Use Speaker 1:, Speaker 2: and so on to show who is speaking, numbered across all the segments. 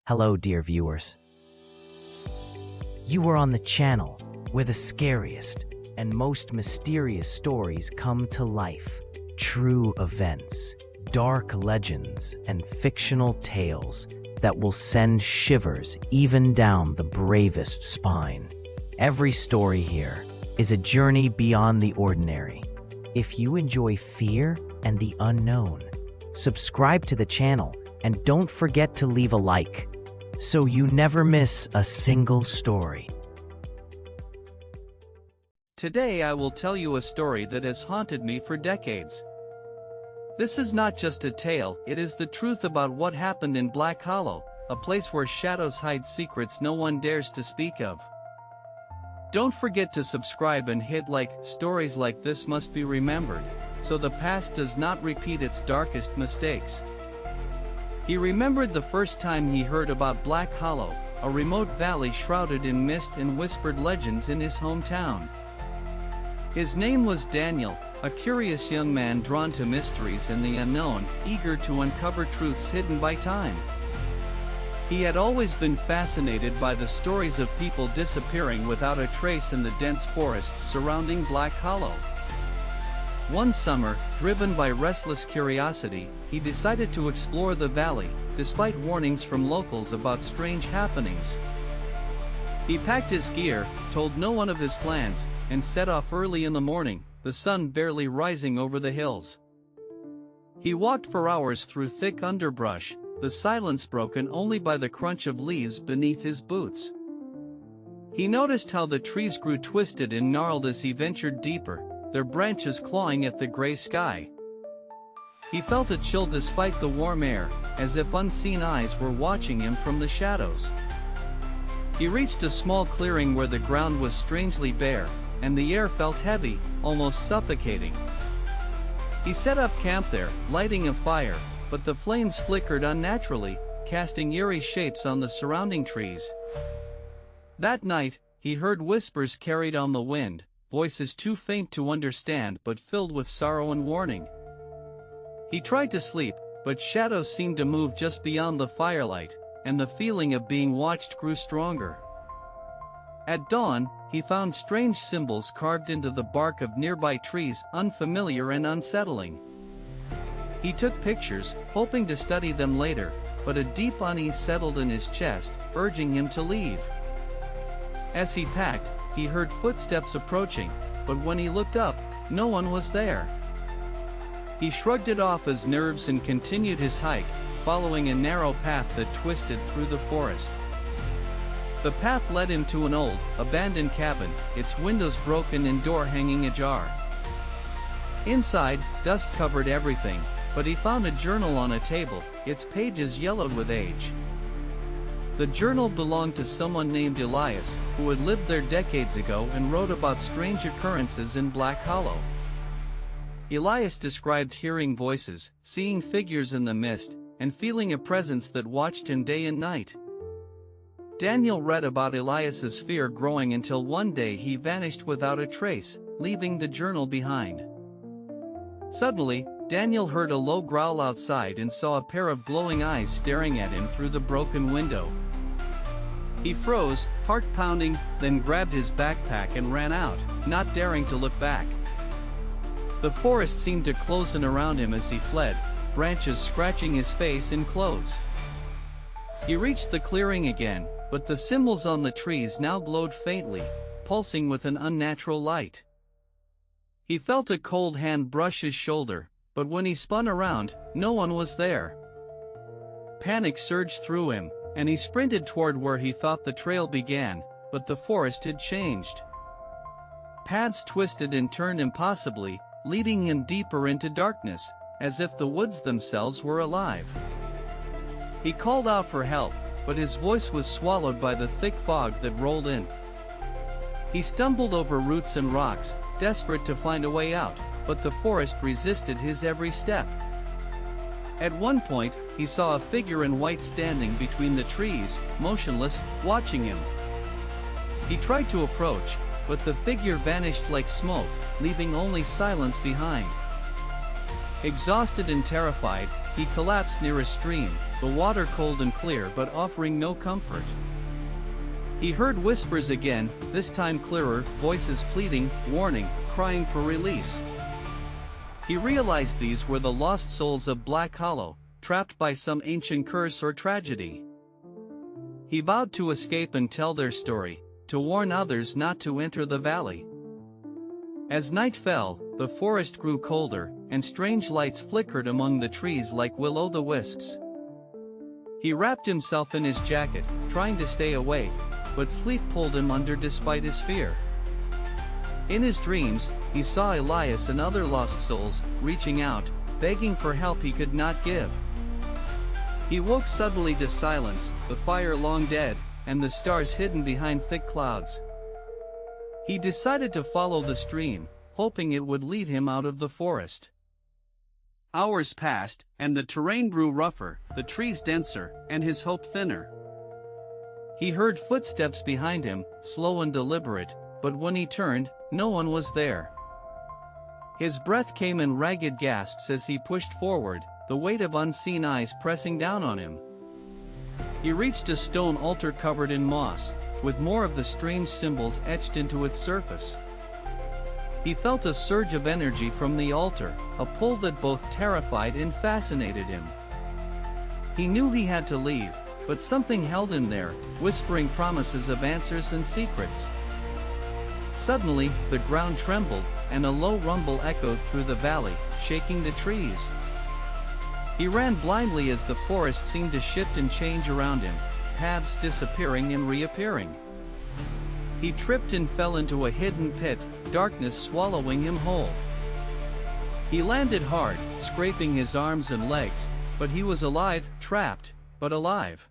Speaker 1: Hello, dear viewers. You are on the channel where the scariest and most mysterious stories come to life. True events, dark legends, and fictional tales that will send shivers even down the bravest spine. Every story here is a journey beyond the ordinary. If you enjoy fear and the unknown, subscribe to the channel and don't forget to leave a like so you never miss a single story.
Speaker 2: Today I will tell you a story that has haunted me for decades. This is not just a tale, it is the truth about what happened in Black Hollow, a place where shadows hide secrets no one dares to speak of. Don't forget to subscribe and hit like. Stories like this must be remembered, so the past does not repeat its darkest mistakes. He remembered the first time he heard about Black Hollow, a remote valley shrouded in mist and whispered legends in his hometown. His name was Daniel, a curious young man drawn to mysteries and the unknown, eager to uncover truths hidden by time. He had always been fascinated by the stories of people disappearing without a trace in the dense forests surrounding Black Hollow. One summer, driven by restless curiosity, he decided to explore the valley, despite warnings from locals about strange happenings. He packed his gear, told no one of his plans, and set off early in the morning, the sun barely rising over the hills. He walked for hours through thick underbrush, the silence broken only by the crunch of leaves beneath his boots. He noticed how the trees grew twisted and gnarled as he ventured deeper, their branches clawing at the gray sky. He felt a chill despite the warm air, as if unseen eyes were watching him from the shadows. He reached a small clearing where the ground was strangely bare, and the air felt heavy, almost suffocating. He set up camp there, lighting a fire, but the flames flickered unnaturally, casting eerie shapes on the surrounding trees. That night, he heard whispers carried on the wind, voices too faint to understand but filled with sorrow and warning. He tried to sleep, but shadows seemed to move just beyond the firelight, and the feeling of being watched grew stronger. At dawn, he found strange symbols carved into the bark of nearby trees, unfamiliar and unsettling. He took pictures, hoping to study them later, but a deep unease settled in his chest, urging him to leave. As he packed, he heard footsteps approaching, but when he looked up, no one was there. He shrugged it off as nerves and continued his hike, following a narrow path that twisted through the forest. The path led him to an old, abandoned cabin, its windows broken and door hanging ajar. Inside, dust covered everything, but he found a journal on a table, its pages yellowed with age. The journal belonged to someone named Elias, who had lived there decades ago and wrote about strange occurrences in Black Hollow. Elias described hearing voices, seeing figures in the mist, and feeling a presence that watched him day and night. Daniel read about Elias's fear growing until one day he vanished without a trace, leaving the journal behind. Suddenly, Daniel heard a low growl outside and saw a pair of glowing eyes staring at him through the broken window. He froze, heart pounding, then grabbed his backpack and ran out, not daring to look back. The forest seemed to close in around him as he fled, branches scratching his face and clothes. He reached the clearing again, but the symbols on the trees now glowed faintly, pulsing with an unnatural light. He felt a cold hand brush his shoulder, but when he spun around, no one was there. Panic surged through him, and he sprinted toward where he thought the trail began, but the forest had changed. Paths twisted and turned impossibly, leading him deeper into darkness, as if the woods themselves were alive. He called out for help, but his voice was swallowed by the thick fog that rolled in. He stumbled over roots and rocks, desperate to find a way out, but the forest resisted his every step. At one point, he saw a figure in white standing between the trees, motionless, watching him. He tried to approach, but the figure vanished like smoke, leaving only silence behind. Exhausted and terrified, he collapsed near a stream, the water cold and clear but offering no comfort. He heard whispers again, this time clearer, voices pleading, warning, crying for release. He realized these were the lost souls of Black Hollow, trapped by some ancient curse or tragedy. He vowed to escape and tell their story, to warn others not to enter the valley. As night fell, the forest grew colder, and strange lights flickered among the trees like will-o'-the-wisps. He wrapped himself in his jacket, trying to stay awake, but sleep pulled him under despite his fear. In his dreams, he saw Elias and other lost souls, reaching out, begging for help he could not give. He woke suddenly to silence, the fire long dead, and the stars hidden behind thick clouds. He decided to follow the stream, hoping it would lead him out of the forest. Hours passed, and the terrain grew rougher, the trees denser, and his hope thinner. He heard footsteps behind him, slow and deliberate, but when he turned, no one was there. His breath came in ragged gasps as he pushed forward, the weight of unseen eyes pressing down on him. He reached a stone altar covered in moss, with more of the strange symbols etched into its surface. He felt a surge of energy from the altar, a pull that both terrified and fascinated him. He knew he had to leave, but something held him there, whispering promises of answers and secrets. Suddenly, the ground trembled, and a low rumble echoed through the valley, shaking the trees. He ran blindly as the forest seemed to shift and change around him, paths disappearing and reappearing. He tripped and fell into a hidden pit, darkness swallowing him whole. He landed hard, scraping his arms and legs, but he was alive, trapped, but alive.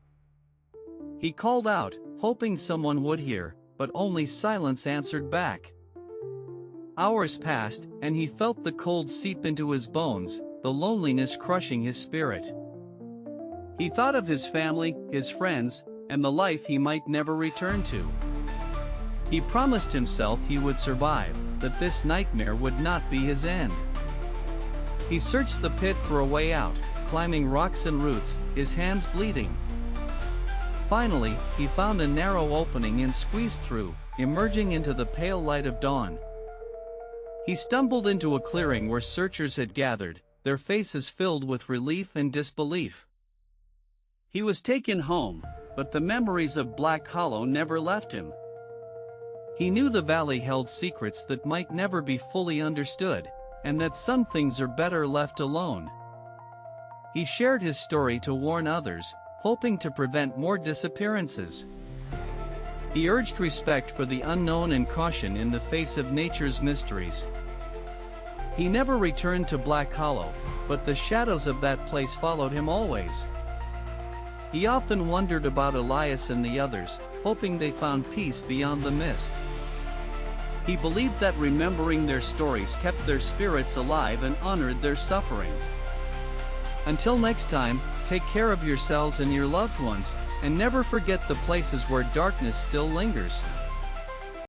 Speaker 2: He called out, hoping someone would hear, but only silence answered back. Hours passed, and he felt the cold seep into his bones, the loneliness crushing his spirit. He thought of his family, his friends, and the life he might never return to. He promised himself he would survive, that this nightmare would not be his end. He searched the pit for a way out, climbing rocks and roots, his hands bleeding. Finally, he found a narrow opening and squeezed through, emerging into the pale light of dawn. He stumbled into a clearing where searchers had gathered, their faces filled with relief and disbelief. He was taken home, but the memories of Black Hollow never left him. He knew the valley held secrets that might never be fully understood, and that some things are better left alone. He shared his story to warn others, hoping to prevent more disappearances. He urged respect for the unknown and caution in the face of nature's mysteries. He never returned to Black Hollow, but the shadows of that place followed him always. He often wondered about Elias and the others, hoping they found peace beyond the mist. He believed that remembering their stories kept their spirits alive and honored their suffering. Until next time, take care of yourselves and your loved ones, and never forget the places where darkness still lingers.